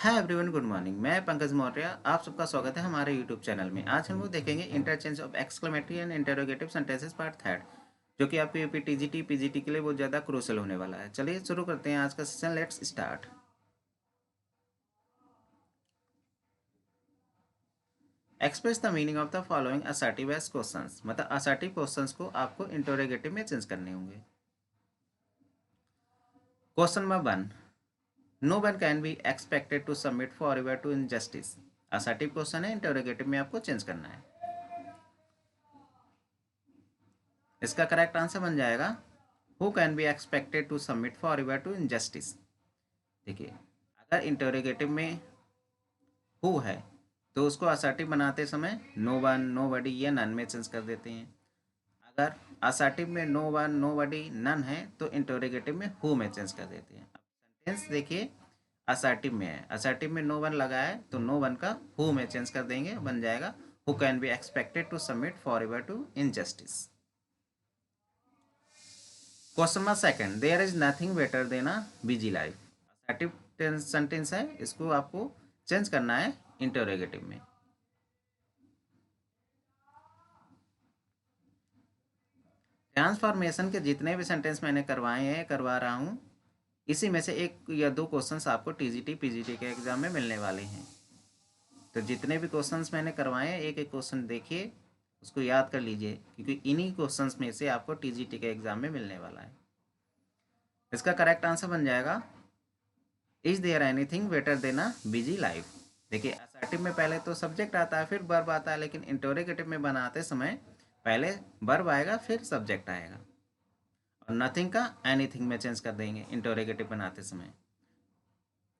Hi everyone, good morning. मैं पंकज मौर्य, आप सबका स्वागत है हमारे यूट्यूब चैनल में। आज हम लोग देखेंगे interchange of exclamatory and interrogative sentences part third, जो कि आपके यूपी टीजीटी पीजीटी के लिए बहुत ज़्यादा क्रूशियल होने वाला है। चलिए शुरू करते हैं आज का session. Let's start. Express the meaning of the following assertive as questions, मतलब असर्टिव क्वेश्चंस को आपको इंटरोगेटिव में चेंज करने होंगे। Question number 1, no one can be expected to submit forever to injustice. Assertive question है, interrogative में आपको change करना है। इसका करेक्ट आंसर बन जाएगा who can be expected to submit forever to injustice. देखिए, अगर इंटरोगेटिव में हु है तो उसको असर्टिव बनाते समय नो वन, नो बडी या नन में चेंज कर देते हैं। अगर असर्टिव में नो वन, नो बडी, नन है तो इंटरोगेटिव में हु में चेंज कर देते हैं। अब सेंटेंस देखिए, असर्टिव में है, असर्टिव में नो वन लगा है तो नो वन का हु में चेंज कर देंगे, बन जाएगा who can be expected to submit forever to injustice. Question number second, there is nothing better than a busy life. Assertive sentence है, इसको आपको चेंज करना है इंटरोगेटिव में। ट्रांसफॉर्मेशन के जितने भी सेंटेंस मैंने करवाए हैं, करवा रहा हूँ, इसी में से एक या दो क्वेश्चंस आपको टीजीटी पीजीटी के एग्जाम में मिलने वाले हैं। तो जितने भी क्वेश्चंस मैंने करवाए हैं, एक एक क्वेश्चन देखिए, उसको याद कर लीजिए, क्योंकि इन्हीं क्वेश्चंस में से आपको टीजीटी के एग्जाम में मिलने वाला है। इसका करेक्ट आंसर बन जाएगा is there anything better than a busy life. देखिए, असर्टिव में पहले तो सब्जेक्ट आता है, फिर वर्ब आता है, लेकिन इंटरोगेटिव में बनाते समय पहले वर्ब आएगा, फिर सब्जेक्ट आएगा, और नथिंग का एनीथिंग में चेंज कर देंगे इंटरोगेटिव बनाते समय।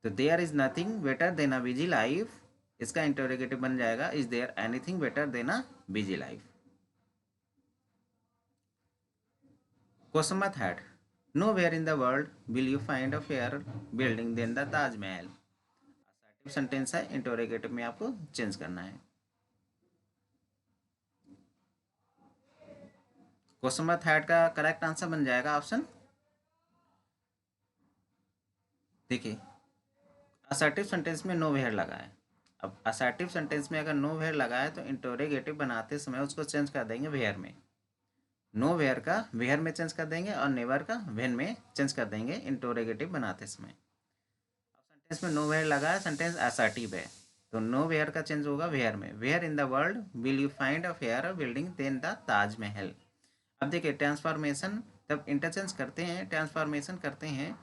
तो there is nothing better than a busy life, इसका इंटरोगेटिव बन जाएगा is there anything better than a busy life. Question number third, nowhere in the world will you find a fair building than the Taj Mahal. Assertive sentence है, interrogative में आपको change करना है। Question number third का correct answer बन जाएगा option, देखिए, assertive sentence में नो वेयर लगा है। अब असर्टिव सेंटेंस में अगर नो वेयर लगा है तो इंटरोगेटिव बनाते समय उसको चेंज कर देंगे वेयर में। नो वेयर का वेयर में चेंज कर देंगे और नेवर का वेन में चेंज कर देंगे इंटरोगेटिव बनाते समय। अब सेंटेंस में नो वेयर लगा है, सेंटेंस असर्टिव है, तो नो वेयर का चेंज होगा वेयर में। Where in the world will you find a fair building than the Taj Mahal. अब देखिए, ट्रांसफॉर्मेशन जब इंटरचेंज करते हैं, ट्रांसफॉर्मेशन करते हैं,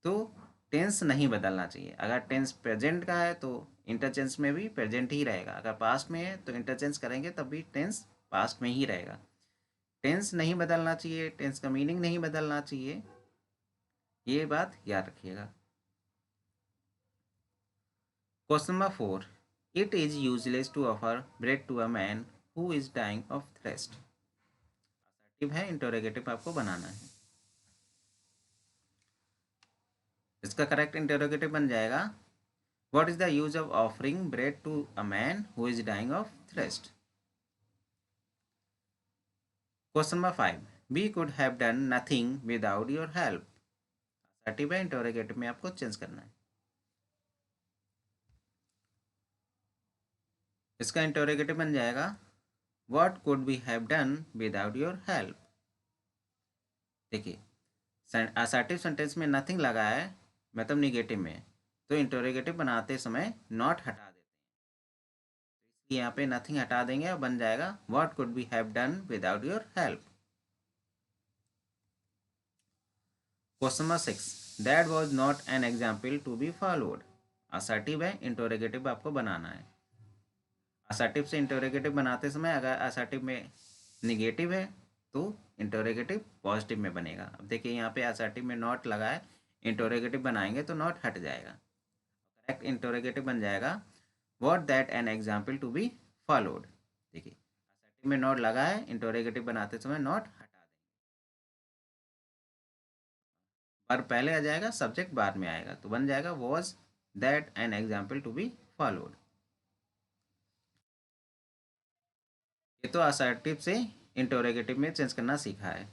तो टेंस नहीं बदलना चाहिए। अगर टेंस प्रेजेंट का है तो इंटरचेंज में भी प्रेजेंट ही रहेगा, अगर पास्ट में है तो इंटरचेंज करेंगे तब भी टेंस पास्ट में ही रहेगा। टेंस नहीं बदलना चाहिए, टेंस का मीनिंग नहीं बदलना चाहिए, ये बात याद रखिएगा। Question number 4, it is useless to offer bread to a man who is dying of thrust. Assertive है, इंटरोगेटिव आपको बनाना है। इसका करेक्ट इंटरोगेटिव बन जाएगा what is the use of offering bread to a man who is dying of thrust. Question number 5, we could have done nothing without your help. Assertive है, interrogative में आपको चेंज करना है। इसका इंटरोगेटिव बन जाएगा what could we have done without your help. देखिए, assertive sentence में नथिंग लगा है, मतलब निगेटिव में, तो इंटरोगेटिव बनाते समय नॉट हटा देते हैं, तो इसलिए यहाँ पे नथिंग हटा देंगे और बन जाएगा what could we have done without your help. Question number 6, that was not an example to be followed. Assertive है, इंटरोगेटिव आपको बनाना है। असर्टिव से इंटरोगेटिव बनाते समय अगर असर्टिव में निगेटिव है तो इंटरोगेटिव पॉजिटिव में बनेगा। अब देखिए, यहाँ पे असर्टिव में नॉट लगा है, इंटरोगेटिव बनाएंगे तो नॉट हट जाएगा। करेक्ट इंटरोगेटिव बन जाएगा what that an example to be followed. देखिए, असर्टिव में नॉट लगा है, इंटरोगेटिव बनाते समय नॉट हटा देंगे, पर पहले आ जाएगा, सब्जेक्ट बाद में आएगा, तो बन जाएगा was that an example to be followed. ये तो असर्टिव से इंटरोगेटिव में चेंज करना सीखा है।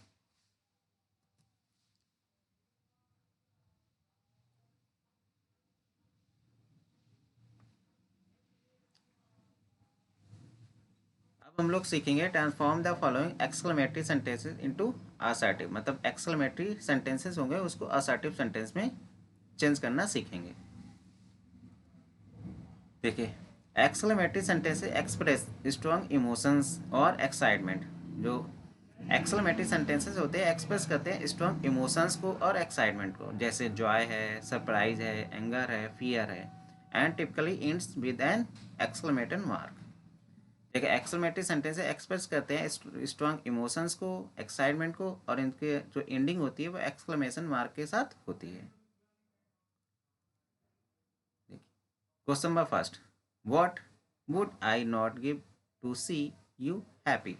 अब हम लोग सीखेंगे transform the following exclamatory sentences into assertive, मतलब एक्सक्लेमेटरी सेंटेंसेस होंगे उसको असर्टिव सेंटेंस में चेंज करना सीखेंगे। देखिए, exclamatory sentence express strong emotions और एक्साइटमेंट। जो एक्सक्लेमेटरी सेंटेंसेस होते हैं एक्सप्रेस करते हैं स्ट्रॉन्ग इमोशंस को और एक्साइटमेंट को, जैसे जॉय है, सरप्राइज है, एंगर है, फियर है, and typically ends with an exclamation mark. देखिए, एक्सक्लेमेटरी सेंटेंस एक्सप्रेस करते हैं स्ट्रॉन्ग इमोशंस को, एक्साइटमेंट को, और इनके जो एंडिंग होती है वो एक्सक्लेमेशन मार्क के साथ होती है। Question number first, what would I not give to see you happy.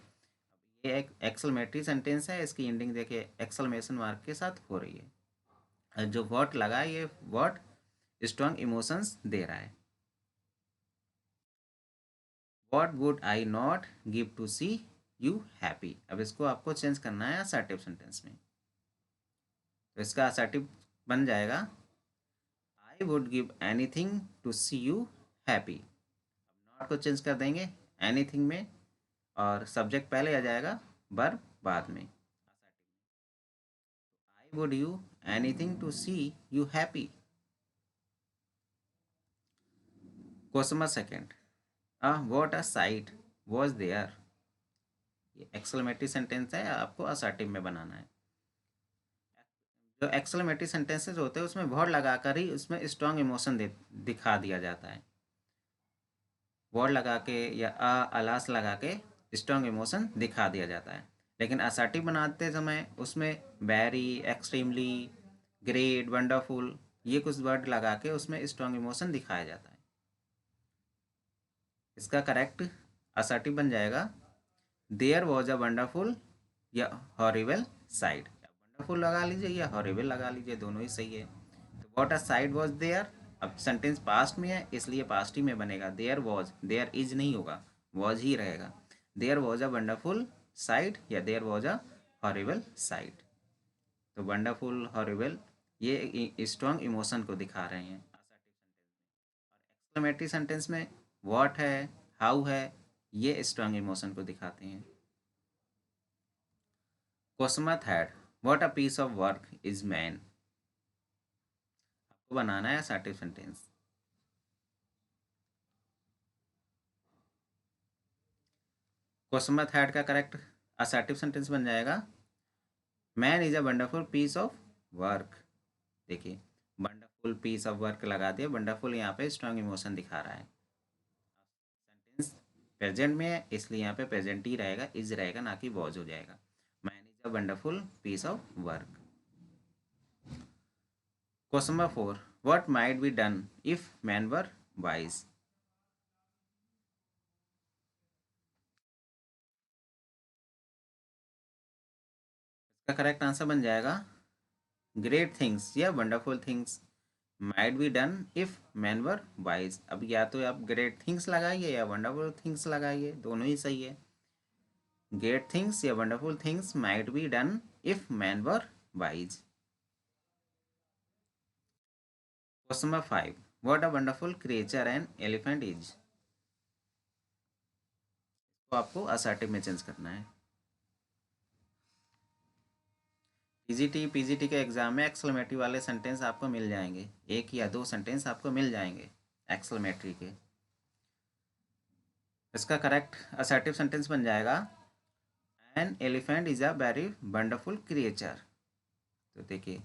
ये एक एक्सक्लेमेटरी सेंटेंस है, इसकी एंडिंग देखिए एक्सक्लेमेशन मार्क के साथ हो रही है। जो व्हाट लगा है ये व्हाट स्ट्रॉन्ग इमोशंस दे रहा है। What would I not give to see you happy. अब इसको आपको चेंज करना है असर्टिव सेंटेंस में। तो इसका असर्टिव बन जाएगा I would give anything to see you happy. Not को चेंज कर देंगे एनीथिंग में, और सब्जेक्ट पहले आ जाएगा, वर्ब बाद में। I would you anything to see you happy. Question number second, what a sight was there. ये एक्सक्लेमेटरी सेंटेंस है, आपको असर्टिव में बनाना है। जो एक्सक्लेमेटरी सेंटेंसेस होते हैं उसमें वर्ड लगाकर ही उसमें स्ट्रॉन्ग इमोशन दिखा दिया जाता है। वर्ड लगा के या अलास लगा के स्ट्रॉन्ग इमोशन दिखा दिया जाता है। लेकिन असर्टिव बनाते समय उसमें वेरी, एक्सट्रीमली, ग्रेट, वंडरफुल, ये कुछ वर्ड लगा के उसमें स्ट्रॉन्ग इमोशन दिखाया जाता है। इसका करेक्ट असर्टिव बन जाएगा देयर वॉज अ वंडरफुल या हॉरिबल साइड। वंडरफुल लगा लीजिए या हॉरिबल लगा लीजिए, दोनों ही सही है। तो what a side was there, अब सेंटेंस पास्ट में है इसलिए पास्ट ही में बनेगा। देयर वॉज, देयर इज नहीं होगा, वॉज ही रहेगा। There was a wonderful side या there was a horrible side. तो वंडरफुल, हॉरिबल ये स्ट्रॉन्ग इमोशन को दिखा रहे हैं। एक्सक्लेमेटरी सेंटेंस में व्हाट है, हाउ है, ये स्ट्रॉन्ग इमोशन को दिखाते हैं। Question number third, what a piece of work is man. आपको बनाना है assertive sentence. Question number third का करेक्ट असर्टिव सेंटेंस बन जाएगा man is a wonderful piece of work. देखिए, वंडरफुल पीस ऑफ वर्क लगा दिया, वंडरफुल यहाँ पे स्ट्रॉन्ग इमोशन दिखा रहा है। सेंटेंस प्रेजेंट में है इसलिए यहाँ पे प्रेजेंट ही रहेगा, इज रहेगा, ना कि वॉज हो जाएगा। Man is a wonderful piece of work. Question number four, what might be done if man were wise. इसका करेक्ट आंसर बन जाएगा ग्रेट थिंग्स या wonderful things might be done if man were wise. अब या तो आप great things लगाइए या वंडरफुल थिंग्स लगाइए, दोनों ही सही है। ग्रेट थिंग्स या wonderful things might be done if man were wise. Question number five, what a wonderful creature an elephant is. तो आपको असर्टिव में चेंज करना है। पीजीटी के एग्जाम में एक्सक्लेमेटरी वाले सेंटेंस आपको मिल जाएंगे, एक या दो सेंटेंस आपको मिल जाएंगे एक्सक्लेमेटरी के। इसका करेक्ट असर्टिव सेंटेंस बन जाएगा an elephant is a very wonderful creature. तो देखिए, an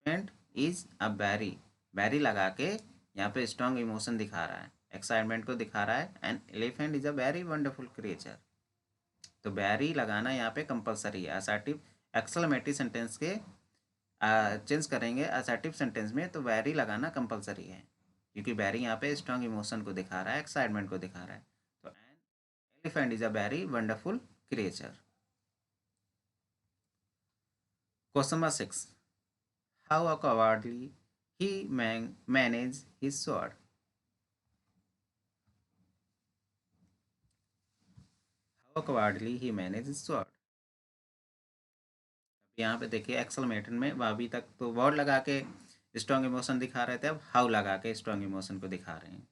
elephant is a very, very लगा के यहाँ पे स्ट्रॉन्ग इमोशन दिखा रहा है, एक्साइटमेंट को दिखा रहा है। An elephant is a very wonderful creature, तो वेरी लगाना यहाँ पे कंपलसरी है। असर्टिव एक्सक्लेमेटरी सेंटेंस के चेंज करेंगे असर्टिव सेंटेंस में तो वेरी लगाना कंपलसरी है, क्योंकि वेरी यहाँ पे स्ट्रॉन्ग इमोशन को दिखा रहा है, एक्साइटमेंट को दिखा रहा है। तो an elephant is a very wonderful creature. Question number six, how a cowardly he manage his sword। How cowardly he manage his sword। यहाँ पे देखिए एक्सक्लेमेशन में अभी तक तो वर्ड लगा के स्ट्रॉन्ग इमोशन दिखा रहे थे, अब हाउ लगा के स्ट्रॉन्ग इमोशन को दिखा रहे हैं।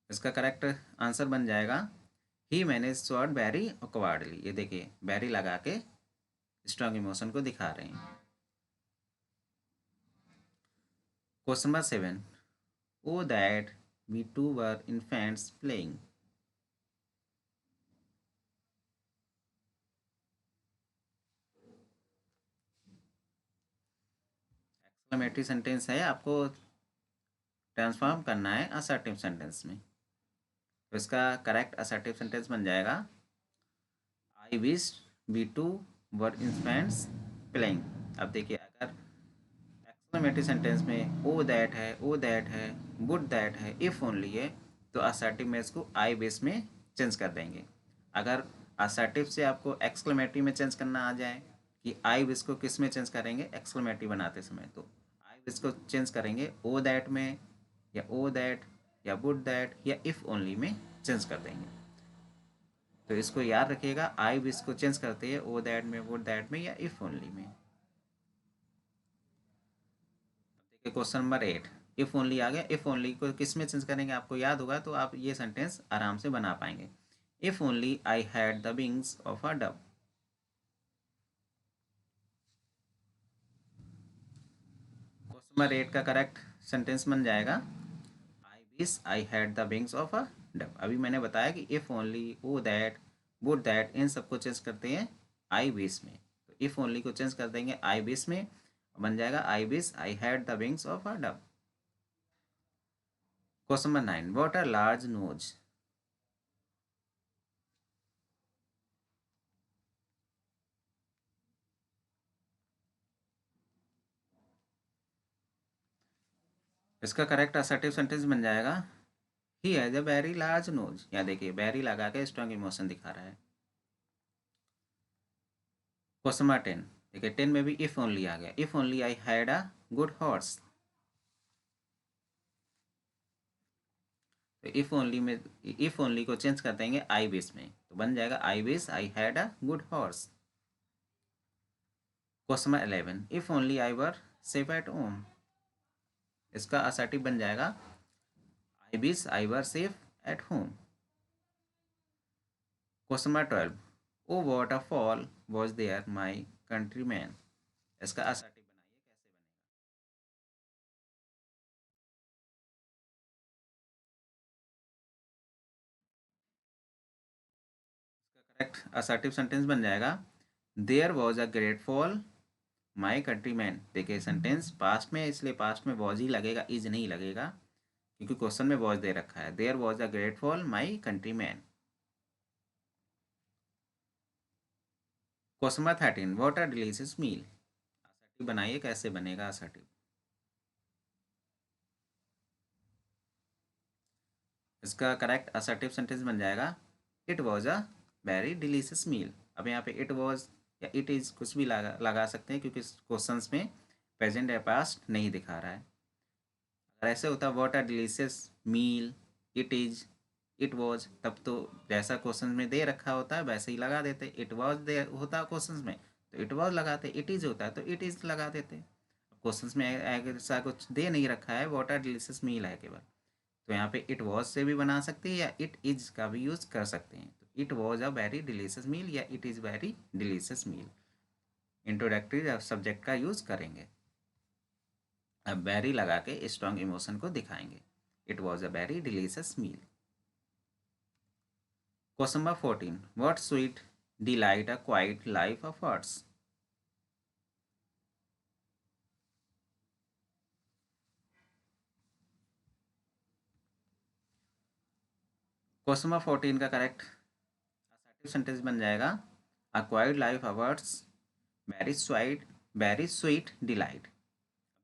इसका करेक्ट आंसर बन जाएगा ही मैनेज स्वॉट वेरी अकॉर्डली। ये देखिए वेरी लगा के स्ट्रॉन्ग इमोशन को दिखा रहे हैं। Question number 7, O that we two were infants playing. Exclamatory sentence है, आपको ट्रांसफॉर्म करना है असर्टिव सेंटेंस में। तो इसका करेक्ट असर्टिव सेंटेंस बन जाएगा I wish we two were infants playing. अब देखिए अगर एक्सक्लेमेटरी सेंटेंस में ओ दैट है, वुड दैट है, इफ़ ओनली है, तो असर्टिव में इसको आई विश में चेंज कर देंगे। अगर असर्टिव से आपको एक्सक्लेमेटरी में चेंज करना आ जाए कि आई विश को किस में चेंज करेंगे एक्सक्लेमेटरी बनाते समय, तो आई विश को चेंज करेंगे ओ दैट में या ओ दैट या वुड दैट या इफ़ ओनली में चेंज कर देंगे। तो इसको याद रखिएगा, आई विश को चेंज करते हैं ओ दैट में, वुड दैट में या इफ़ ओनली में। क्वेश्चन नंबर 8, इफ़ ओनली आ गया। इफ़ ओनली को किस में चेंज करेंगे आपको याद होगा तो आप ये सेंटेंस आराम से बना पाएंगे। If only I had the wings of a dove. Question number 8 का करेक्ट सेंटेंस बन जाएगा I wish I had the wings of a dove. अभी मैंने बताया कि if only, O that, would that, इन सबको चेंज करते हैं आई विश में। तो इफ़ ओनली को चेंज कर देंगे आई विश में, बन जाएगा I wish I had the wings of a dove. Question number 9, what are large nose. इसका करेक्ट असर्टिव सेंटेंस बन जाएगा he has a very large nose. यहाँ देखिए वेरी लगा के स्ट्रॉन्ग इमोशन दिखा रहा है। क्वेश्चन नंबर 10, देखिए 10 में भी इफ ओनली आ गया। If only I had a good horse. तो इफ ओनली को चेंज कर देंगे आई विश में, तो बन जाएगा I wish I had a good horse. Question number 11, if only I were safe at home. इसका असर्टिव बन जाएगा I wish I were safe at home. Question number 12, O what a fall was there my countryman. इसका assertive बनाइए कैसे बनेगा। Correct assertive sentence बन जाएगा there was a great fall my countryman. देखिए सेंटेंस पास्ट में है इसलिए पास्ट में वॉज ही लगेगा, इज नहीं लगेगा, क्योंकि क्वेश्चन में वॉज दे रखा है। There was a great fall my countryman. Question number 13, what are delicious meal. Assertive बनाइए कैसे बनेगा असर्टिव। इसका करेक्ट असर्टिव सेंटेंस बन जाएगा it was a very delicious meal. अब यहाँ पे इट वॉज या इट इज़ कुछ भी लगा सकते हैं, क्योंकि क्वेश्चन में प्रेजेंट या पास्ट नहीं दिखा रहा है। अगर ऐसे होता what are delicious meal, it is, it was, तब तो जैसा क्वेश्चन में दे रखा होता है वैसे ही लगा देते। इट वॉज दे होता क्वेश्चन में तो इट वॉज लगाते, इट इज़ होता है तो इट इज़ लगा देते। क्वेश्चन में ऐसा कुछ दे नहीं रखा है, व्हाट आर डिलीशियस मील है केवल, तो यहाँ पे इट वॉज से भी बना सकते हैं या इट इज़ का भी यूज़ कर सकते हैं। तो it was a very delicious meal या it is very delicious meal, introductory subject का यूज़ करेंगे। अब वेरी लगा के स्ट्रॉन्ग इमोशन को दिखाएंगे। It was a very delicious meal. Question number 14, what sweet delight a quiet life affords. Question number 14 का correct assertive sentence बन जाएगा a quiet life affords very sweet delight.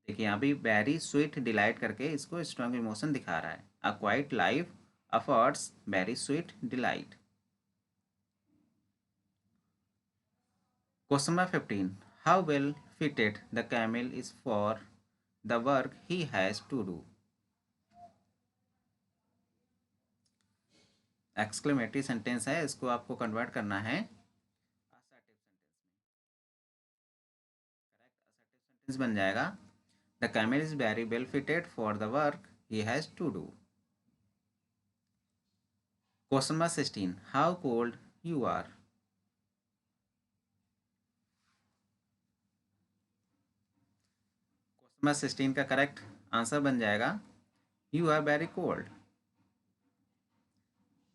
देखिए यहाँ भी वेरी स्वीट डिलाइट करके इसको स्ट्रॉन्ग इमोशन दिखा रहा है। A quiet life affords very sweet delight. Question number 15, how well fitted the camel is for the work he has to do. Exclamatory sentence है, इसको आपको कन्वर्ट करना है assertive sentence में। करेक्ट assertive सेंटेंस बन जाएगा the camel is very well fitted for the work he has to do. Question number 16, how cold you are. Question number 16 का correct answer बन जाएगा you are very cold.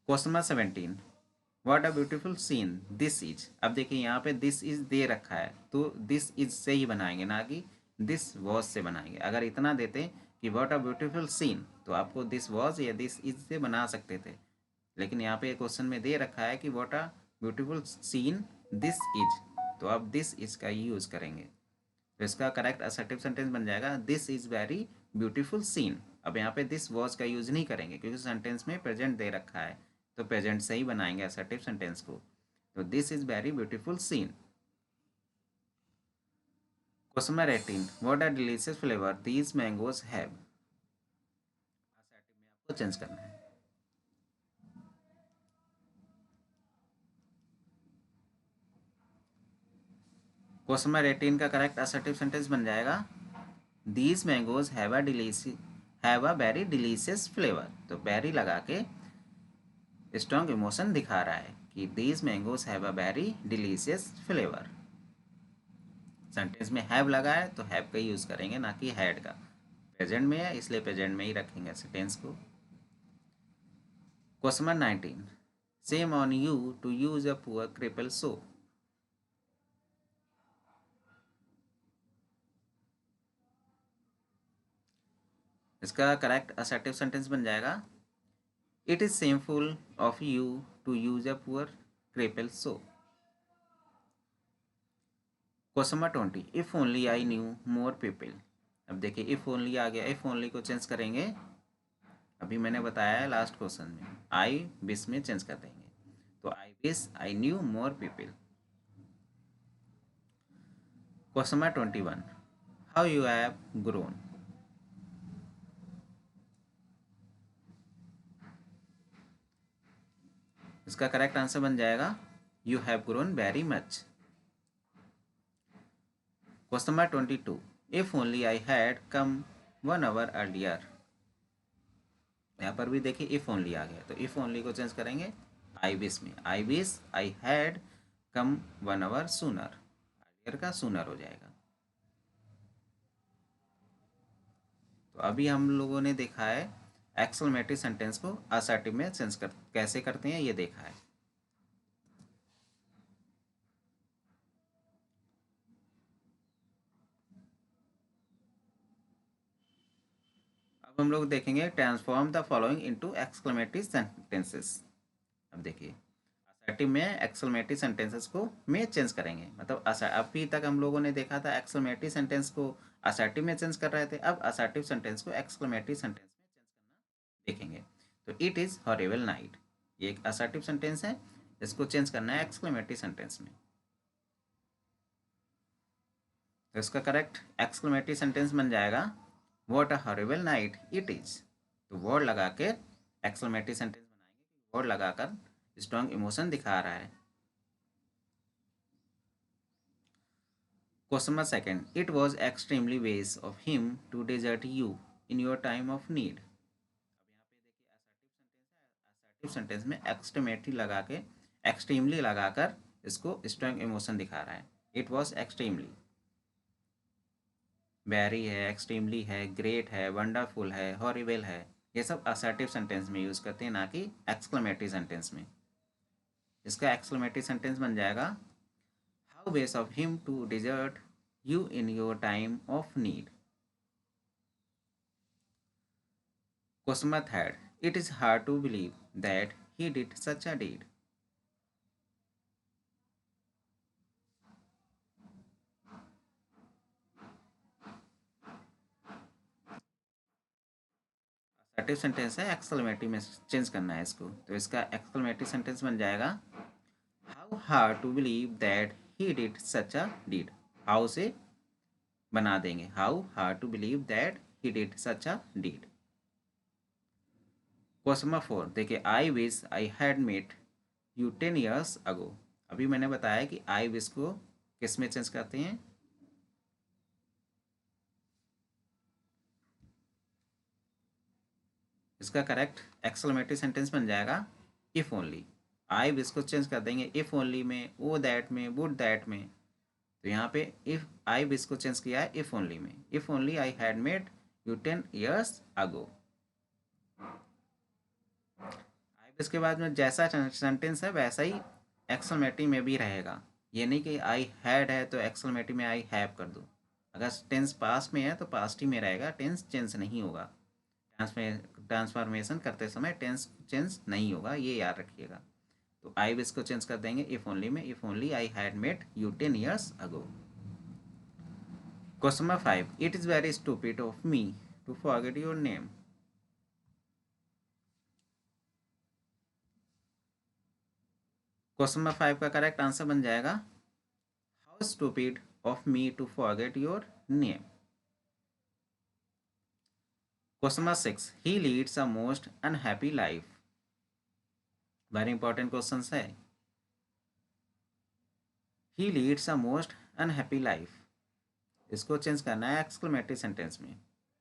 Question number 17, what a beautiful scene this is. अब देखिए यहाँ पे this is they रखा है तो दिस इज से ही बनाएंगे, ना कि दिस वॉज से बनाएंगे। अगर इतना देते कि व्हाट अ ब्यूटीफुल सीन तो आपको दिस वॉज या दिस इज से बना सकते थे, लेकिन यहाँ पे क्वेश्चन में दे रखा है कि what a beautiful scene this is, तो आप दिस इज का ही यूज़ करेंगे। तो इसका करेक्ट असर्टिव सेंटेंस बन जाएगा this is very beautiful scene. अब यहाँ पे दिस वॉज का यूज नहीं करेंगे क्योंकि सेंटेंस में प्रेजेंट दे रखा है, तो प्रेजेंट से ही बनाएंगे असर्टिव सेंटेंस को। तो this is very beautiful scene. Question number 18, what are delicious flavour these mangoes have. Assertive में आपको चेंज करना है। क्वेश्चन नंबर 18 का करेक्ट असर्टिव सेंटेंस बन जाएगा these mangoes have a very delicious flavour. तो वेरी लगा के स्ट्रॉन्ग इमोशन दिखा रहा है कि these mangoes have a very delicious flavour. Sentence में हैव लगा है तो हैव का ही यूज़ करेंगे, ना कि हैड का। प्रेजेंट में है इसलिए प्रेजेंट में ही रखेंगे सेंटेंस को। Question number 19, shame on you to use a poor cripple so. इसका करेक्ट असर्टिव सेंटेंस बन जाएगा it is shameful of you to use a poor cripple so. Question number 20, if only I knew more people. अब देखिए if only आ गया, if only को change करेंगे। अभी मैंने बताया है लास्ट क्वेश्चन में आई विश में चेंज कर देंगे, तो I wish I knew more people. Question number 21, how you have grown. इसका करेक्ट आंसर बन जाएगा you have grown very much. Question number 22, if only I had come 1 hour earlier. यहाँ पर भी देखिए इफ ओनली आ गया, तो इफ ओनली को चेंज करेंगे आई विश में। I wish I had come 1 hour sooner, earlier का सूनर हो जाएगा। तो अभी हम लोगों ने देखा है एक्सक्लेमेटरी सेंटेंस को असर्टिव में चेंज कर कैसे करते हैं, ये देखा है। अब हम लोग देखेंगे transform the following into exclamatory sentences. अब देखिए असर्टिव में एक्सक्लेमेटरी सेंटेंसेस को में चेंज करेंगे, मतलब अभी तक हम लोगों ने देखा था एक्सक्लेमेटरी सेंटेंस को असर्टिव में चेंज कर रहे थे, अब असर्टिव सेंटेंस को एक्सक्लेमेटरी सेंटेंस में चेंज करना देखेंगे। तो इट इज़ हॉरिबल नाइट, ये एक असर्टिव सेंटेंस है, इसको चेंज करना है एक्सक्लेमेटरी सेंटेंस में। तो इसका करेक्ट एक्सक्लेमेटरी सेंटेंस बन जाएगा what a horrible night it is. तो वर्ड लगा के एक्सक्लेमेटरी सेंटेंस बनाएंगे, वर्ड लगाकर स्ट्रॉन्ग इमोशन दिखा रहा है। Question number second, it was extremely base of him to desert you in your time of need. अब यहाँ पे देखिए असर्टिव सेंटेंस में एक्सट्रीमेटली लगा के एक्सट्रीमली लगाकर इसको स्ट्रॉन्ग इमोशन दिखा रहा है। इट वॉज एक्सट्रीमली, वेरी है, एक्सट्रीमली है, ग्रेट है, वंडरफुल है, हॉरिबल है, ये सब असर्टिव सेंटेंस में यूज़ करते हैं, ना कि एक्सक्लेमेटरी सेंटेंस में। इसका एक्सक्लेमेटरी सेंटेंस बन जाएगा how base of him to desert you in your time of need. Question number third, it is hard to believe that he did such a deed. Assertive sentence है, exclamatory में change करना है इसको, तो इसका exclamatory sentence बन जाएगा how hard to believe that he did such a deed. How से बना देंगे how hard to believe that he did such a deed. Question number 4 देखिए I wish I had met you 10 years ago. अभी मैंने बताया कि I wish को किस में चेंज करते हैं, इसका करेक्ट एक्सक्लेमेटरी सेंटेंस बन जाएगा इफ़ ओनली। आई इसको चेंज कर देंगे इफ़ ओनली में, वो दैट में, वुड दैट में। तो यहाँ पे इफ़ आई इसको चेंज किया है इफ़ ओनली में, if only I had made you 10 years ago। आई इसके बाद में जैसा सेंटेंस है वैसा ही एक्सक्लेमेटिव में भी रहेगा। ये नहीं कि आई हैड है तो एक्सक्लेमेटिव में आई हैव कर दूँ। अगर टेंस पास्ट में है तो पास्ट ही में रहेगा, टेंस चेंज नहीं होगा। ट्रांसफॉर्मेशन करते समय टेंस चेंज नहीं होगा, ये याद रखिएगा। तो आई इसको चेंज कर देंगे इफ़ ओनली में, if only I had met you 10 years ago। Question number 5, it is very stupid of me to forget your name. Question number 5 का करेक्ट आंसर बन जाएगा how stupid of me to forget your name. Question number 6, he leads a most unhappy life. Very important question है। He leads a most unhappy life, इसको change करना है exclamatory sentence में।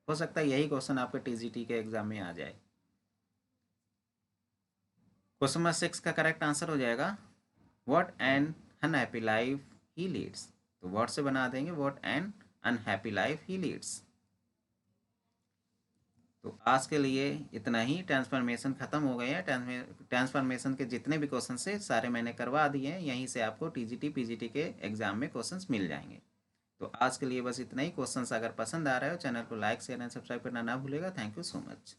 हो सकता है यही क्वेश्चन आपके टीजीटी के एग्जाम में आ जाए। क्वेश्चन नंबर 6 का करेक्ट आंसर हो जाएगा what an unhappy life he leads. तो व्हाट से बना देंगे what an unhappy life he leads. तो आज के लिए इतना ही। ट्रांसफॉर्मेशन खत्म हो गए हैं। ट्रांसफॉर्मेशन के जितने भी क्वेश्चन से सारे मैंने करवा दिए हैं, यहीं से आपको टीजीटी पीजीटी के एग्जाम में क्वेश्चंस मिल जाएंगे। तो आज के लिए बस इतना ही। क्वेश्चंस अगर पसंद आ रहे हो चैनल को लाइक शेयर एंड सब्सक्राइब करना ना भूलेगा। Thank you so much.